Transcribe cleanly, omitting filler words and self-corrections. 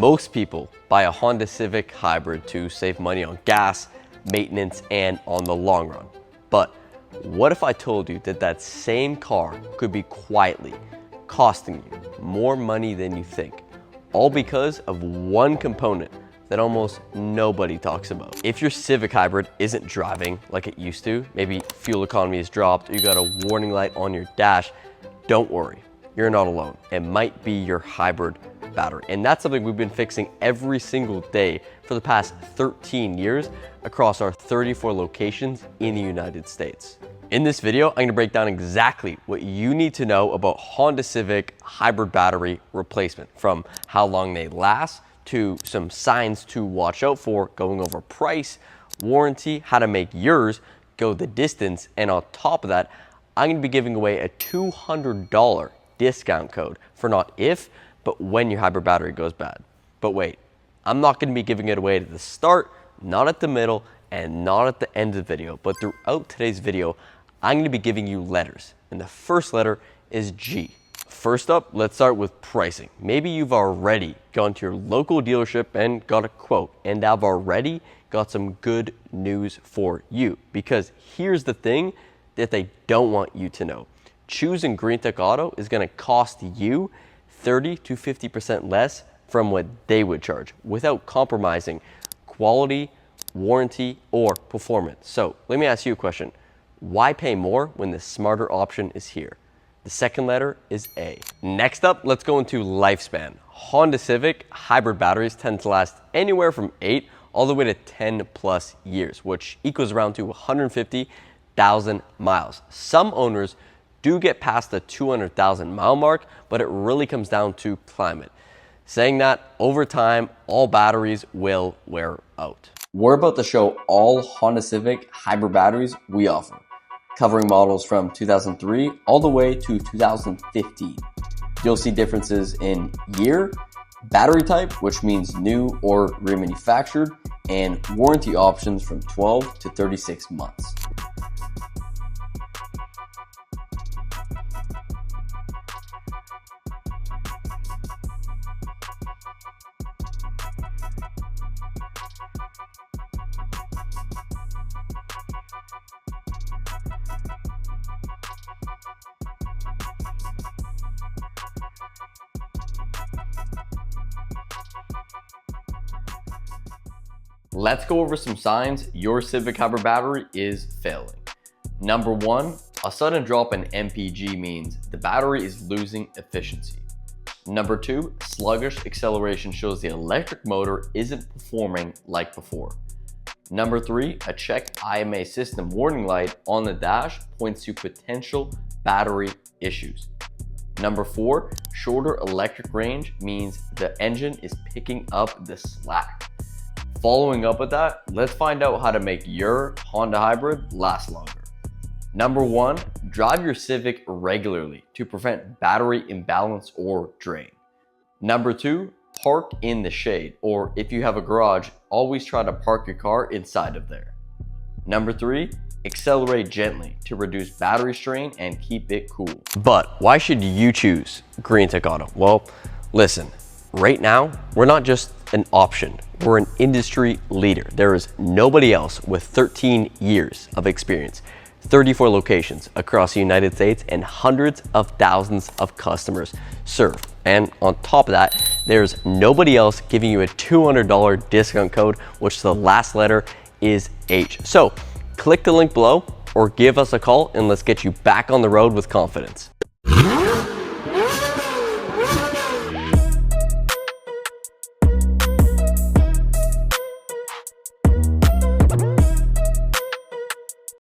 Most people buy a Honda Civic Hybrid to save money on gas, maintenance, and on the long run. But what if I told you that that same car could be quietly costing you more money than you think, all because of one component that almost nobody talks about? If your Civic Hybrid isn't driving like it used to, maybe fuel economy has dropped, or you got a warning light on your dash, don't worry, you're not alone. It might be your hybrid battery. And that's something we've been fixing every single day for the past 13 years across our 34 locations in the United States. In this video, I'm gonna break down exactly what you need to know about Honda Civic hybrid battery replacement, from how long they last to some signs to watch out for, going over price, warranty, how to make yours go the distance, and on top of that, I'm gonna be giving away a $200 discount code for not if, but when your hybrid battery goes bad. But wait, I'm not gonna be giving it away at the start, not at the middle, and not at the end of the video, but throughout today's video, I'm gonna be giving you letters, and the first letter is G. First up, let's start with pricing. Maybe you've already gone to your local dealership and got a quote, and I've already got some good news for you, because here's the thing that they don't want you to know. Choosing GreenTec Auto is gonna cost you 30 to 50% less from what they would charge without compromising quality, warranty, or performance. So let me ask you a question. Why pay more when the smarter option is here? The second letter is A. Next up, let's go into lifespan. Honda Civic hybrid batteries tend to last anywhere from 8 all the way to 10 plus years, which equals around to 150,000 miles. Some owners do get past the 200,000 mile mark, but it really comes down to climate. Saying that, over time, all batteries will wear out. We're about to show all Honda Civic hybrid batteries we offer, covering models from 2003 all the way to 2015. You'll see differences in year, battery type, which means new or remanufactured, and warranty options from 12 to 36 months. Let's go over some signs your Civic Hybrid battery is failing. Number one, a sudden drop in MPG means the battery is losing efficiency. Number two, sluggish acceleration shows the electric motor isn't performing like before. Number three, a check IMA system warning light on the dash points to potential battery issues. Number four, shorter electric range means the engine is picking up the slack. Following up with that, let's find out how to make your Honda Hybrid last longer. Number one, drive your Civic regularly to prevent battery imbalance or drain. Number two, park in the shade, or if you have a garage, always try to park your car inside of there. Number three, accelerate gently to reduce battery strain and keep it cool. But why should you choose GreenTec Auto? Well, listen, right now, we're not just an option, we're an industry leader. There is nobody else with 13 years of experience, 34 locations across the United States, and hundreds of thousands of customers served. And on top of that, there's nobody else giving you a $200 discount code, which the last letter is H. So click the link below or give us a call and let's get you back on the road with confidence.